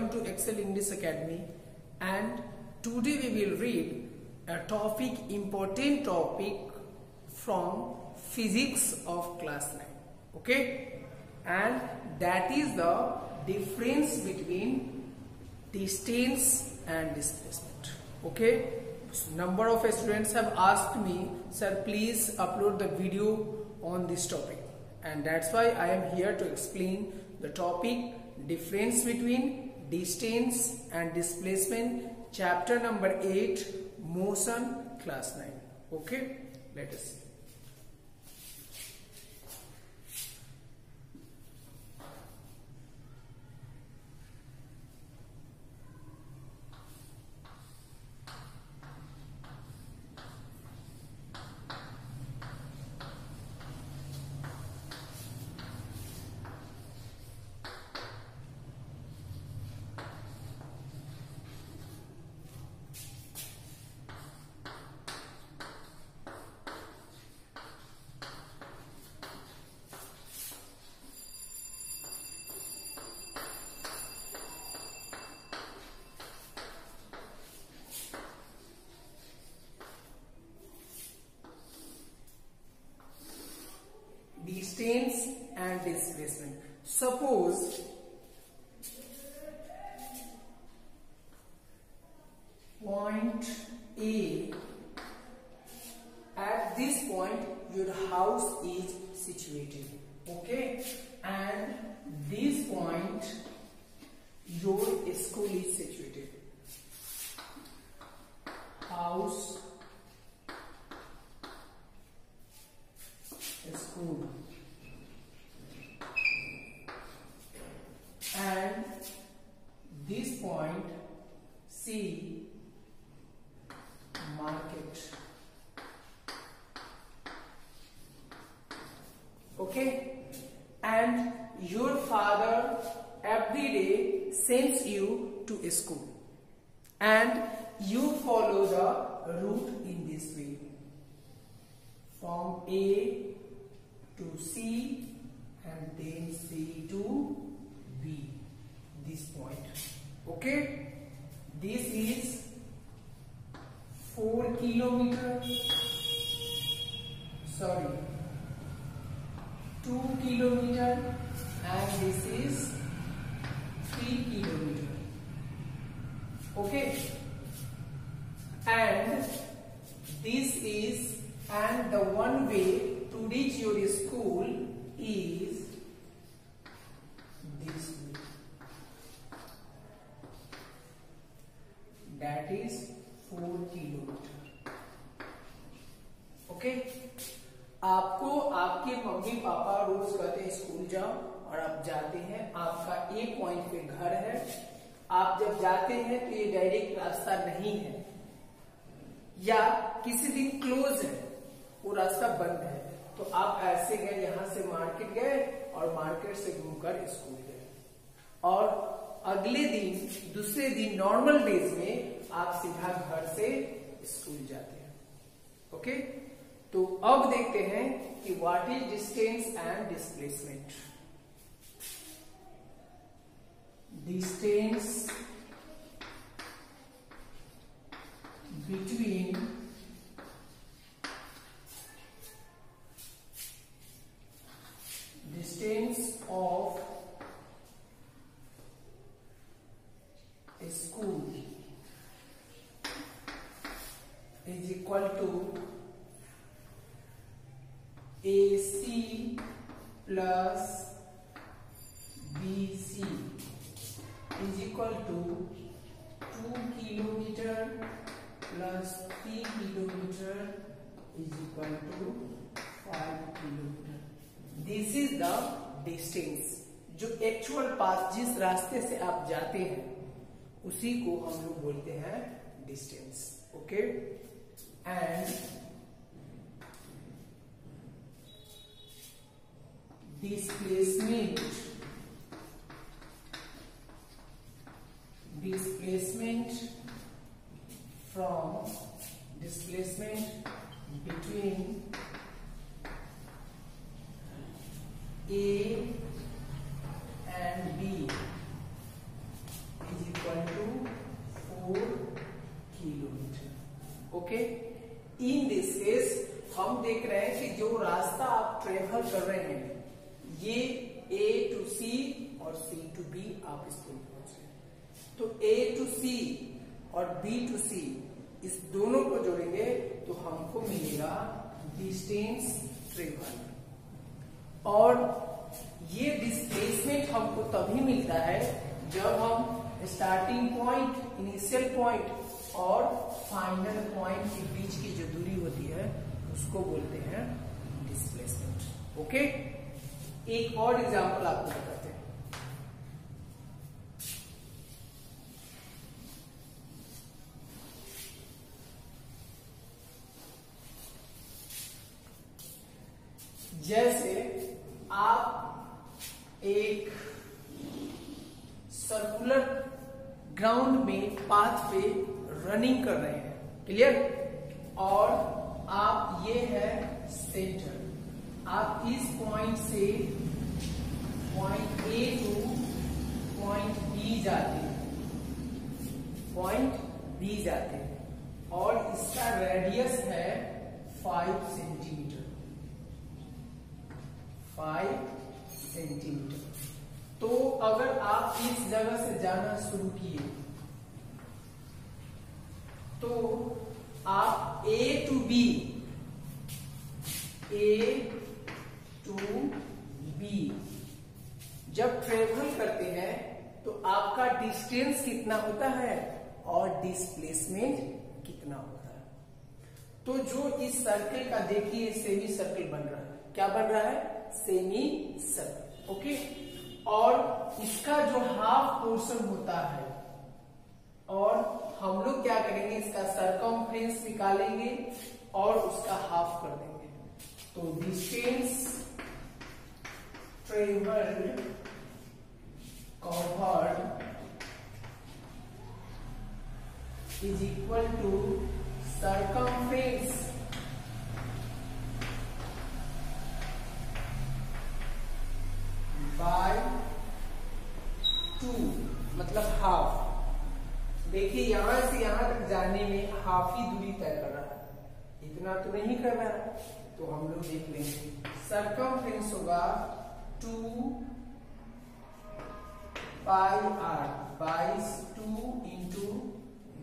welcome to Excel English Academy, and today we will read a topic, important topic from physics of class 9. Okay, and that is the difference between distance and displacement. Okay, number of students have asked me, sir, please upload the video on this topic, and that's why I am here to explain the topic, difference between distance and displacement, chapter number 8, motion, class 9. Okay, let us see. Distance and displacement. Suppose point A, at this point your house is situated, okay, and this point your school is situated. House, school, and this point C, market. Okay, and your father every day sends you to a school, and you follow the route in this way from A to C and then C to B, this point. Okay, this is 4 kilometers, sorry, 2 kilometers, and this is 3 kilometers. Okay, and this is, and the one way to reach your school is this way, that is 4 kilometer. Okay, आपको आपके mummy papa रोज कहते हैं school जाओ, और आप जाते हैं, आपका एक पॉइंट पे घर है, आप जब जाते हैं तो ये डायरेक्ट रास्ता नहीं है, या किसी दिन क्लोज है, वो रास्ता बंद है, तो आप ऐसे गए, यहां से मार्केट गए और मार्केट से घूमकर स्कूल गए, और अगले दिन, दूसरे दिन, नॉर्मल डेज में आप सीधा घर से स्कूल जाते हैं. ओके, तो अब देखते हैं कि what is distance and displacement. Distance between distance of a school is equal to AC plus BC is equal to 2 kilometer plus 3 kilometer is equal to 5 kilometer. This is the distance. जो actual path, जिस रास्ते से आप जाते हैं, उसी को हम लोग बोलते हैं distance. Okay, and displacement from displacement between A and B okay. In this case हम देख रहे हैं कि जो रास्ता आप ट्रेवल कर रहे हैं ये A to C और C to B आप स्कूल पहुंच रहे हैं, तो A to C और B to C इस दोनों को जोड़ेंगे तो हमको मिलेगा डिस्टेंस ट्रेवल। और ये डिस्प्लेसमेंट हमको तभी मिलता है जब हम स्टार्टिंग पॉइंट, इनिशियल पॉइंट और फाइनल पॉइंट के बीच की जो दूरी होती है उसको बोलते हैं डिस्प्लेसमेंट। ओके, एक और एग्जांपल आपको बताते हैं। जैसे आप एक सर्कुलर ग्राउंड में पाथ पे रनिंग कर रहे हैं, क्लियर, और आप ये है सेंटर, आप इस पॉइंट से point A two point B जाते हैं, पॉइंट B जाते हैं और इसका रेडियस है 5 सेंटीमीटर, 5 सेंटीमीटर। तो अगर आप इस जगह से जाना शुरू किए तो आप A टू B जब ट्रेवल करते हैं तो आपका डिस्टेंस कितना होता है और डिस्प्लेसमेंट कितना होता है। तो जो इस सर्कल का देखिए सेमी सर्कल बन रहा है, क्या बन रहा है, सेमी सर्कल, ओके। और इसका जो हाफ पोर्शन होता है और हम लोग क्या करेंगे, इसका सरकमफ्रेंस निकालेंगे और उसका हाफ कर देंगे। तो distance travelled covered is equal to circumference by 2, मतलब हाफ। देखिए यहां से यहां तक जाने में हाफ ही दूरी तय कर रहा है, इतना तो नहीं कर रहा है। तो हम लोग देख लेंगे सरकमफ्रेंस होगा 2 पाई r, 22 इंटू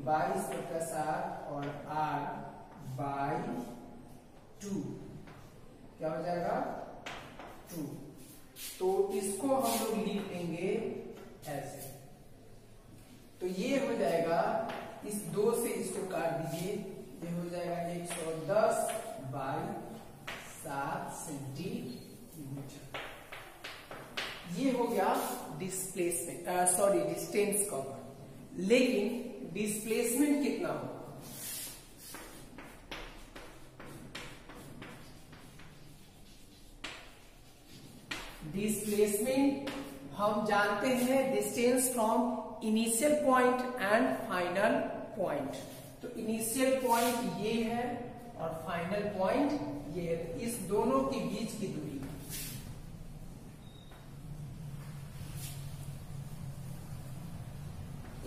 22/7 और r बाई 2, क्या हो जाएगा 2। तो इसको हम लोग लिख लेंगे ऐसे। तो ये हो जाएगा, इस 2 से इसको काट दीजिए, ये हो जाएगा 110 बाई 7 सेंटीमीटर। ये हो गया डिस्प्लेसमेंट, सॉरी डिस्टेंस कवर। लेकिन डिस्प्लेसमेंट कितना होगा, डिस्प्लेसमेंट हम जानते हैं distance from initial point and final point. तो इनिशियल पॉइंट ये है और फाइनल पॉइंट ये है, इस दोनों के बीच की दूरी।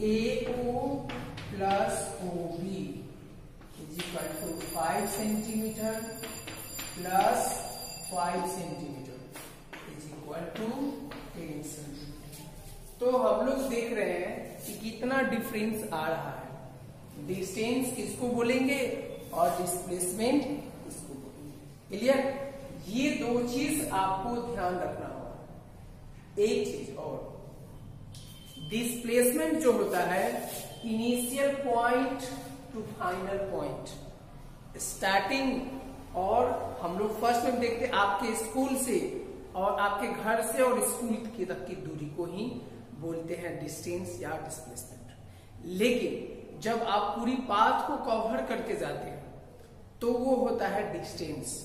AO plus OB is equal to 5 centimetre plus 5 centimetre is equal to 10 centimetre. तो हम लोग देख रहे हैं कि कितना डिफरेंस आ रहा है। डिस्टेंस किसको बोलेंगे और डिस्प्लेसमेंट किसको बोलेंगे, क्लियर। ये 2 चीज आपको ध्यान रखना होगा। एक चीज और, डिस्प्लेसमेंट जो होता है initial point two final point, starting और हम लोग फर्स्ट में देखते हैं आपके स्कूल से और आपके घर से और स्कूल की तक की दूरी को ही बोलते हैं डिस्टेंस या डिस्प्लेसमेंट। लेकिन जब आप पूरी पाथ को कवर करके जाते हैं तो वो होता है डिस्टेंस।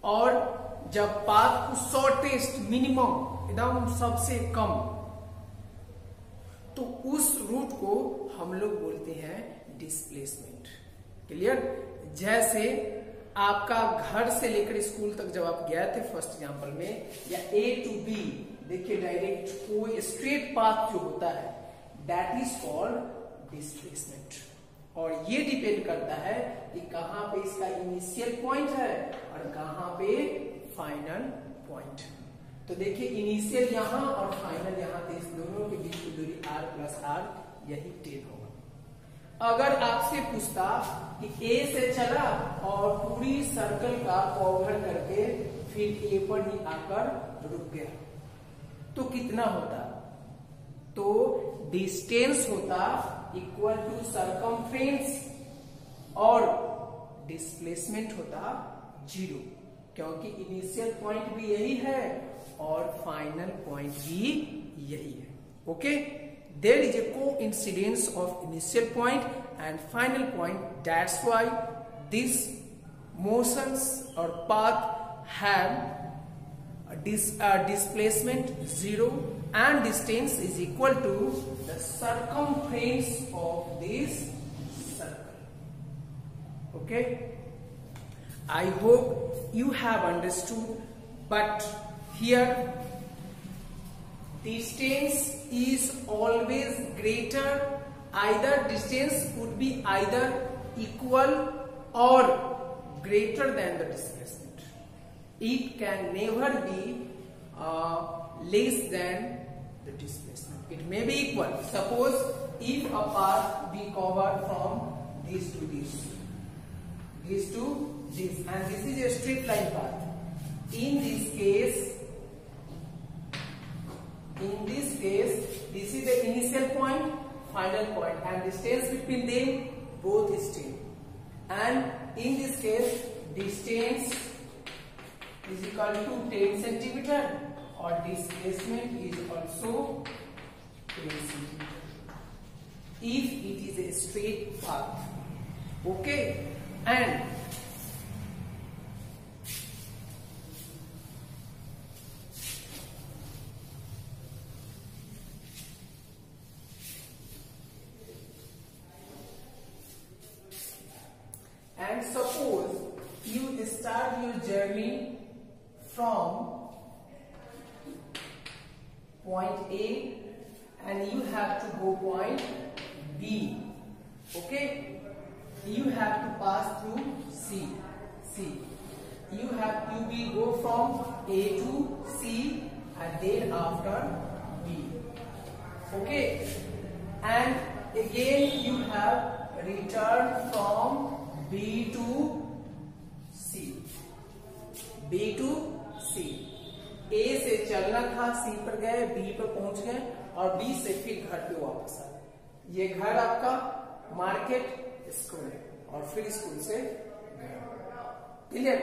और जब पाथ को शॉर्टेस्ट, मिनिमम, एकदम सबसे कम, तो उस रूट को हम लोग बोलते हैं डिस्प्लेसमेंट, क्लियर। जैसे आपका घर से लेकर स्कूल तक जब आप गए थे फर्स्ट एग्जांपल में, या A टू B, देखिए डायरेक्ट कोई स्ट्रेट पाथ जो होता है दैट इज कॉल्ड डिस्प्लेसमेंट, और ये डिपेंड करता है कि कहां पे इसका इनिशियल पॉइंट है और कहां पे फाइनल पॉइंट। तो देखिए इनिशियल यहां और फाइनल यहां, तो इस दोनों के बीच की दूरी r प्लस r, यही 10 होगा। अगर आपसे पूछता कि A से चला और पूरी सर्कल का कवर करके फिर A पर ही आकर रुक गया, तो कितना होता? तो डिस्टेंस होता इक्वल टू सरकमफ्रेंस और डिस्प्लेसमेंट होता 0, क्योंकि इनिशियल पॉइंट भी यही है और फाइनल पॉइंट भी यही है। Okay, there is a coincidence of initial point and final point. That's why these motions or path have a displacement 0 and distance is equal to the circumference of this circle. Okay, I hope you have understood, but here distance is always greater, either distance would be either equal or greater than the displacement. It can never be less than the displacement. It may be equal. Suppose if a path be covered from this to this, this to this, and this is a straight line path. In this case, this is the initial point, final point, and distance between them both is 10. And in this case, distance is equal to 10 centimeter, or displacement is also 10 centimeter. If it is a straight path, okay, and suppose you start your journey from point A and you have to go point B. Okay, you have to pass through C. You will go from A to C and then after B. Okay, and again you have returned from B to C. B to C. A से चलना था, C पर गए, B पर पहुंच गए और B से फिर घर पे वापस आ गए। ये घर आपका मार्केट स्कूल है और फिर स्कूल से घर। क्लियर?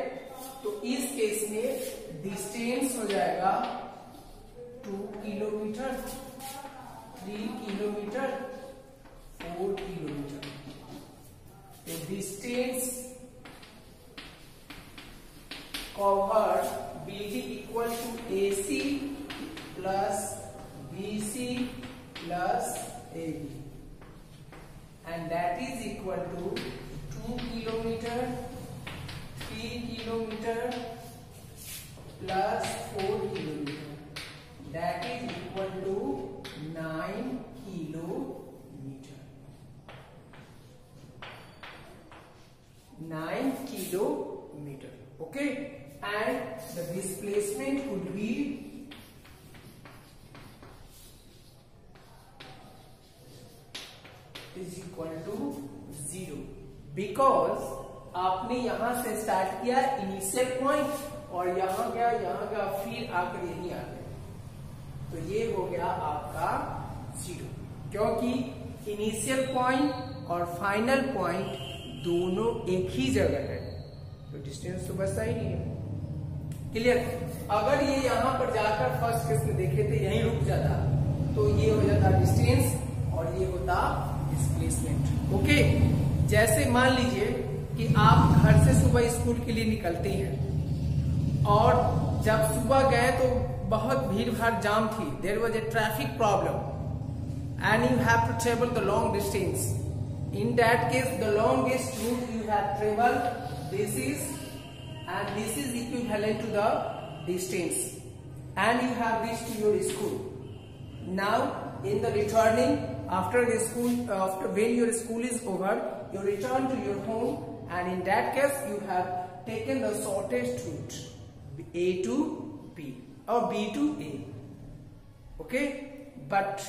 तो इस केस में डिस्टेंस हो जाएगा 2 kilometre, 3 kilometre, 4 kilometre. The distance covered will be equal to AC plus BC plus AB, and that is equal to 2 kilometer, 3 kilometer plus 4 kilometer. That is equal to 9 kilometer. 9 kilometer. Okay, and the displacement would be is equal to 0, because आपने यहां से start किया initial point और यहां गया फिर आकर यही आ गया, तो ये हो गया आपका 0, क्योंकि इनिशियल पॉइंट और फाइनल पॉइंट दोनों एक ही जगह है, तो डिस्टेंस तो बचता ही नहीं है। क्लियर? अगर ये यहां पर जाकर फर्स्ट केस में देखे थे यहीं रुक जाता तो ये हो जाता डिस्टेंस और ये होता डिस्प्लेसमेंट। ओके, जैसे मान लीजिए कि आप घर से सुबह स्कूल के लिए निकलते हैं और जब सुबह गए तो बहुत भीड़ भाड़ जाम थी, there was a traffic problem and you have to travel the long distance. In that case, the longest route you have traveled, this is equivalent to the distance, and you have reached your school. Now, in the returning after when your school is over, you return to your home, and in that case you have taken the shortest route, A to B or B to A. Okay, but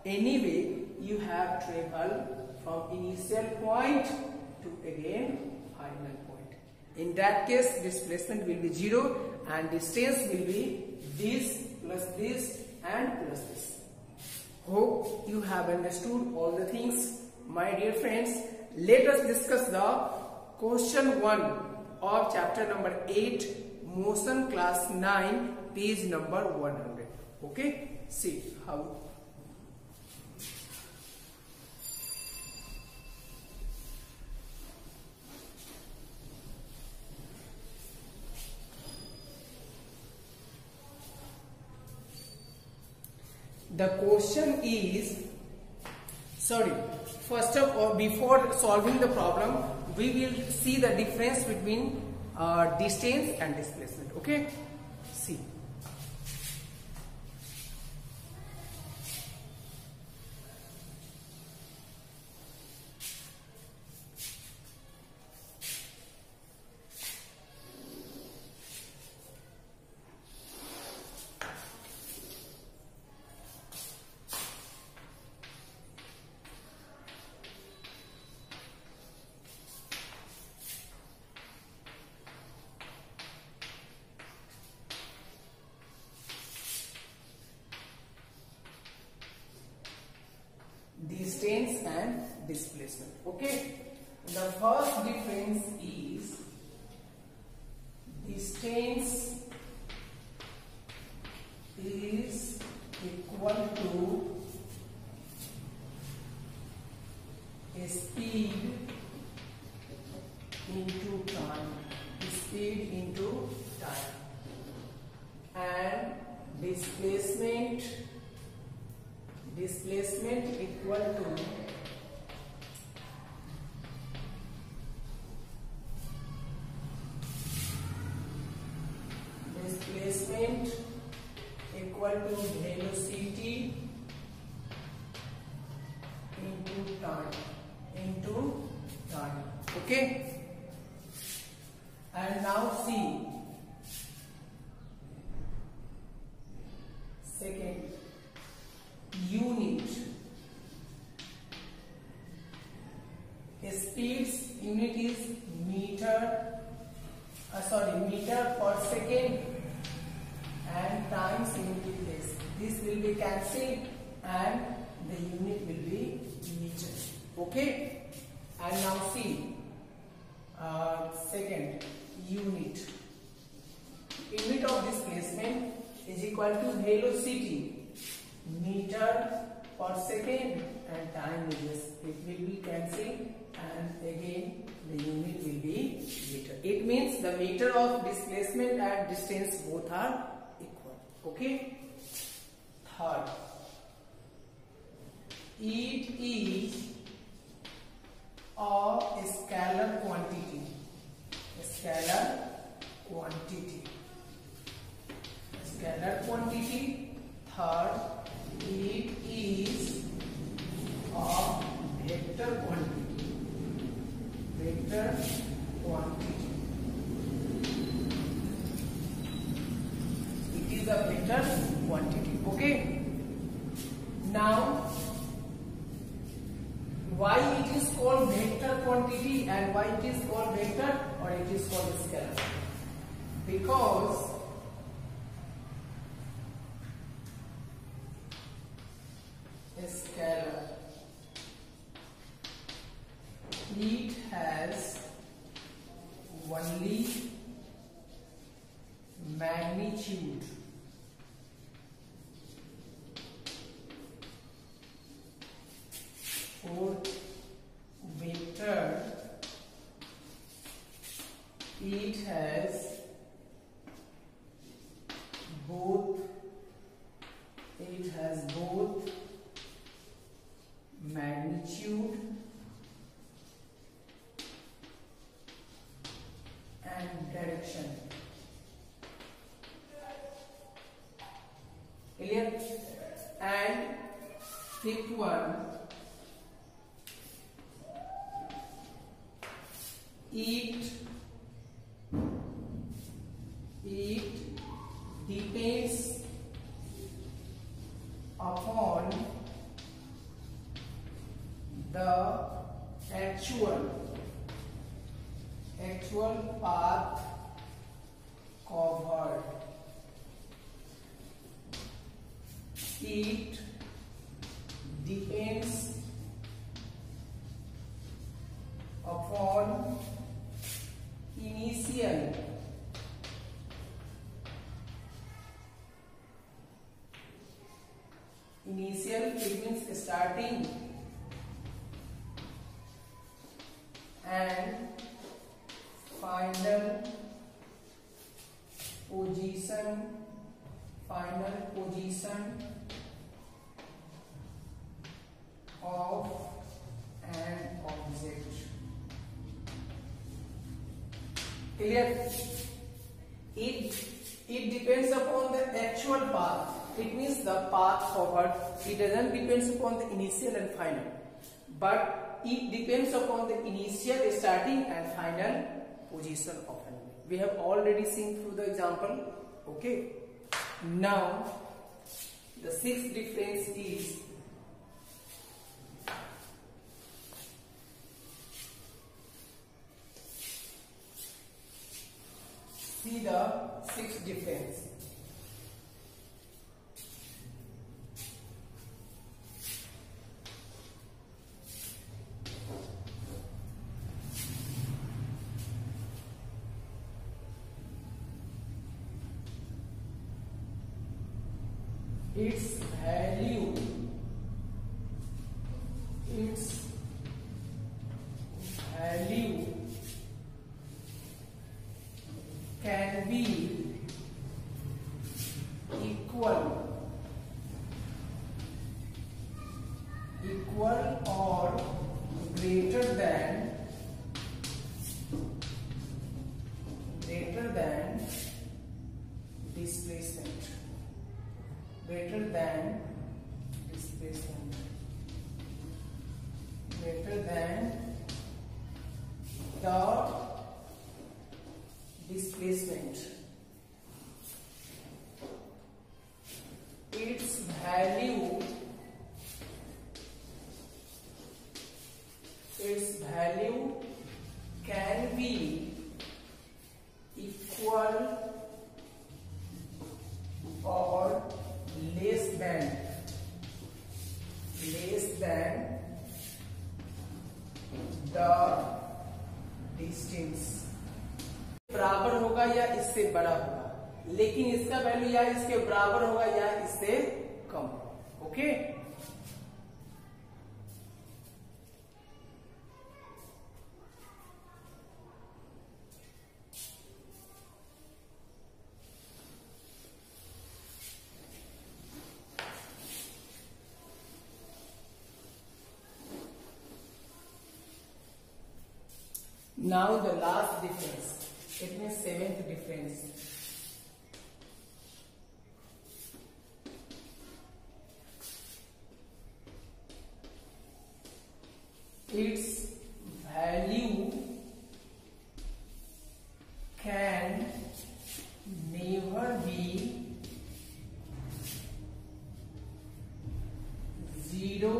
anyway you have traveled from initial point to again final point. In that case displacement will be 0 and distance will be this plus this and plus this. Hope you have understood all the things, my dear friends. Let us discuss the question 1 of chapter number 8, motion, class 9, page number 100. Okay, see how. The question is, first of all, before solving the problem, we will see the difference between distance and displacement. Okay, see. Distance and displacement. Okay, the first difference is distance is equal to speed into time, speed into time, and displacement equal to velocity into time. Okay, and now see second unit. Speed's unit is meter per second, and times unit is this. This will be cancelled and the unit will be meter. Okay, and now see second unit of displacement is equal to velocity meter per second, and time is it will be cancelled, and again the unit will be meter. It means the meter of displacement and distance both are equal. Okay, third, it is a scalar quantity. Third, it is a vector quantity. It is a vector quantity. Okay. Now, why it is called vector quantity and why it is called vector or it is called scalar? Because scalar, it has only magnitude. For vector, it has both magnitude and direction. Clear? And fifth one, it depends upon the actual path covered. It depends upon initial it means starting and final position of an object. Clear? It depends upon the actual path. It means the path forward. It doesn't depend upon the initial and final, but it depends upon the initial, starting and final position of an object. We have already seen through the example. Okay. Now the sixth difference is see the sixth difference. Its value can be equal or greater than displacement. Greater than the displacement. Its value can be equal or less than the distance. बराबर होगा या इससे बड़ा होगा, लेकिन इसका value या इसके बराबर होगा या इससे कम होगा. Okay. Now the last difference, it means seventh difference. Its value can never be zero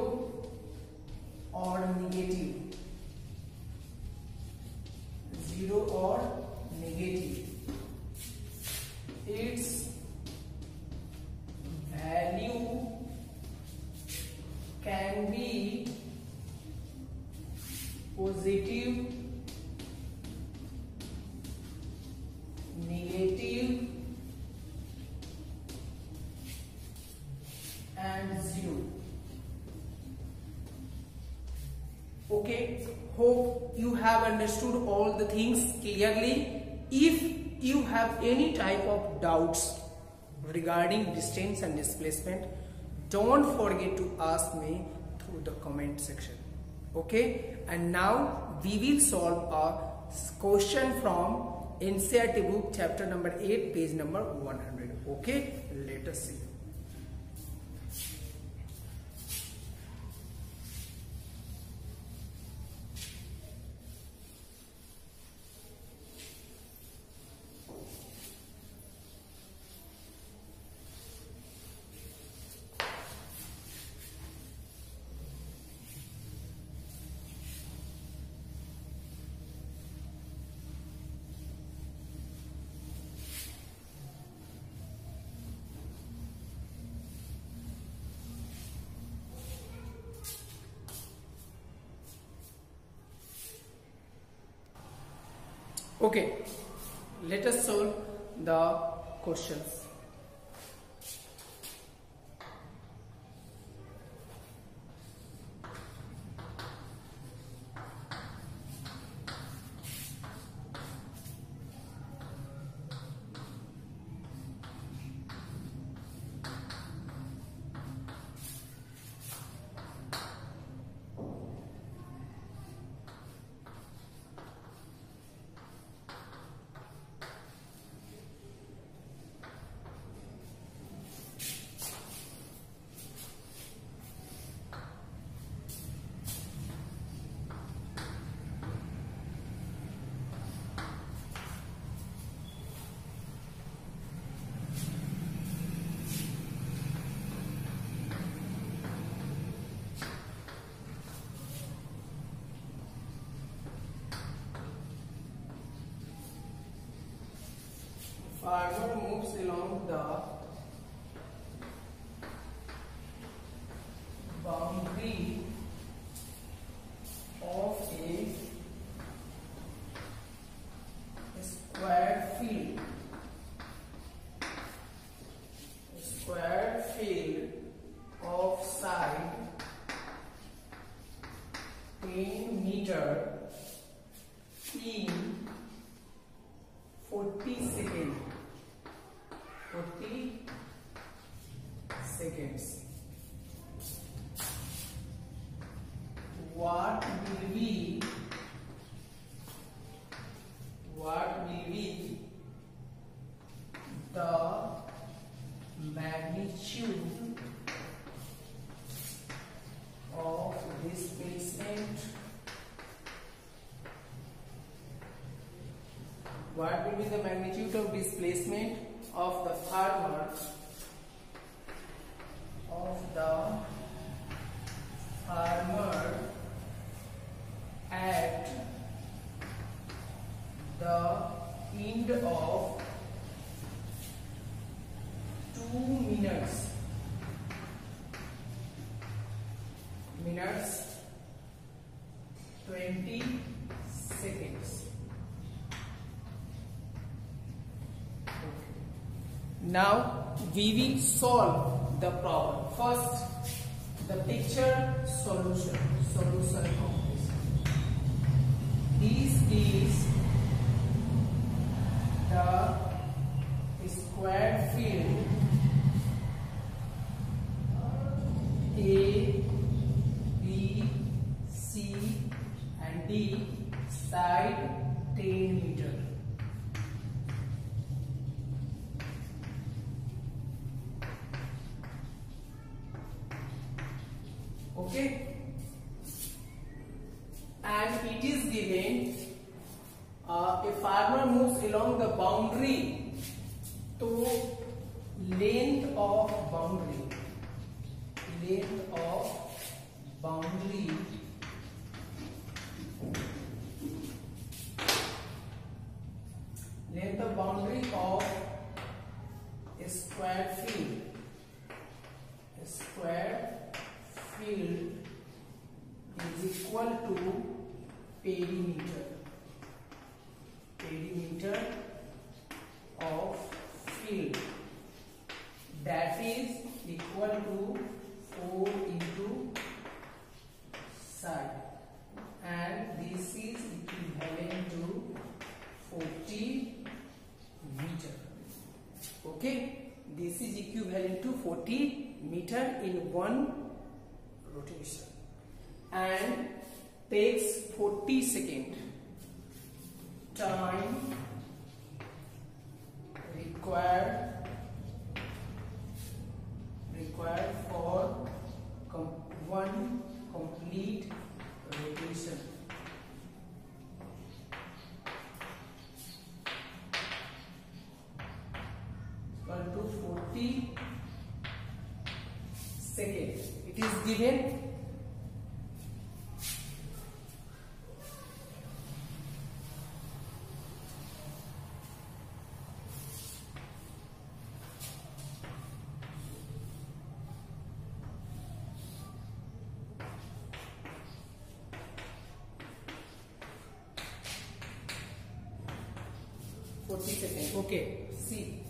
or negative. Its value can be positive, negative, and zero. Okay, hope you have understood all the things clearly. If you have any type of doubts regarding distance and displacement, don't forget to ask me through the comment section. Okay, and now we will solve a question from NCERT book, chapter number 8, page number 100. Okay, let us see. Okay, let us solve the questions. Farmer moves along the boundary of a square field. A square field of side 10 meter in 40 seconds. 40 seconds. What will be the magnitude of displacement? What will be the magnitude of displacement of the farmer at the end of 2 minutes 20 seconds. Now we will solve the problem. First, the picture solution of this. This is the square field A, B, C and D, side 10 meter. Okay, and it is given a farmer moves along the boundary to length of boundary of a square field. A square field is equal to perimeter of field, that is equal to 4 into side, and this is equivalent to 40 meter. Okay, this is equivalent to 40 meter in one rotation and takes 40 seconds. Time required for one complete rotation. Equal to 40 seconds. It is given 40 seconds. Okay, see.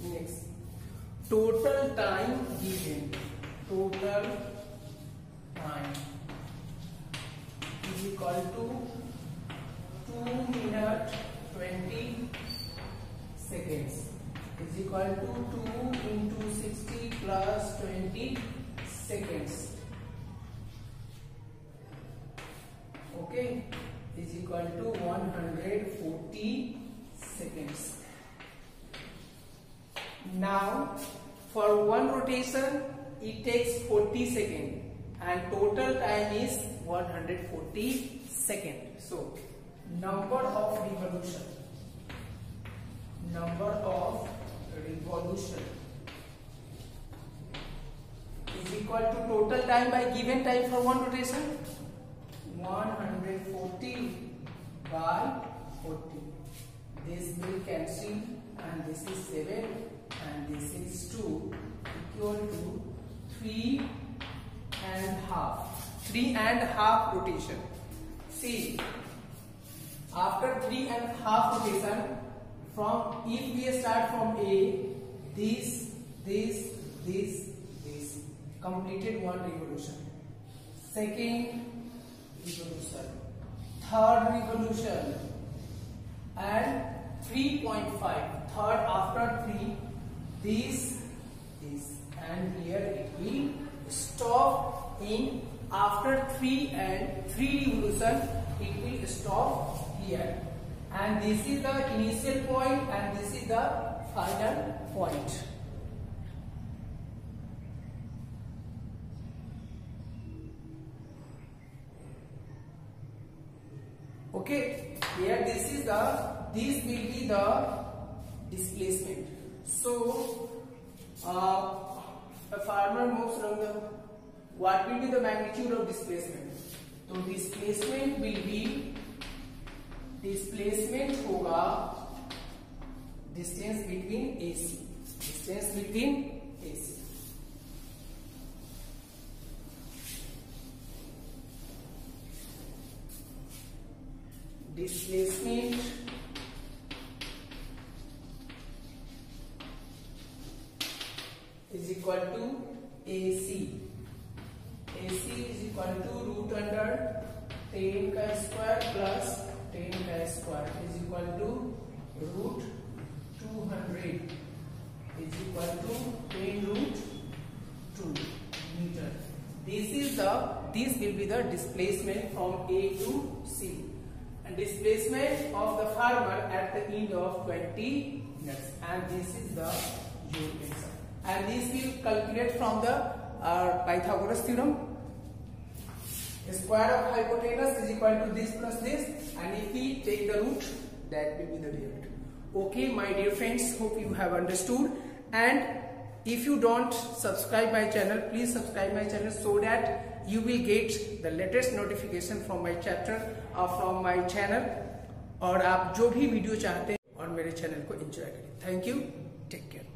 Next, total time given. Total time is equal to 2 minutes 20 seconds. Is equal to 2 into 60 plus 20 seconds. Okay, is equal to 140 seconds. Now, for one rotation, it takes 40 seconds and total time is 140 seconds. So, number of revolution is equal to total time by given time for one rotation, 140 by 40. This will cancel and this is 7 and this is 2 equal to 3.5 rotation. See, after 3.5 rotation, from if we start from A, this completed one revolution. Second revolution, third revolution, and 3.5. Third after 3, this, and here it will stop in after 3 and 3 revolution. It will stop here, and this is the initial point and this is the final point. Okay, here this will be the displacement. So a farmer moves along what will be the magnitude of displacement? So displacement will be होगा distance between AC. Displacement is equal to AC. AC is equal to root under 10 का square plus 10 का square is equal to root 200 is equal to 10 root 2 meter. This will be the displacement from A to C, and displacement of the farmer at the end of 20 minutes, and this is the your answer. And this will calculate from the Pythagoras theorem. Square of hypotenuse is equal to this plus this, and if we take the root, that will be the result. Okay, my dear friends, hope you have understood. And if you don't subscribe my channel, please subscribe my channel so that you will get the latest notification from my chapter or from my channel, और आप जो भी video चाहते हैं और मेरे channel को enjoy करें. Thank you, take care.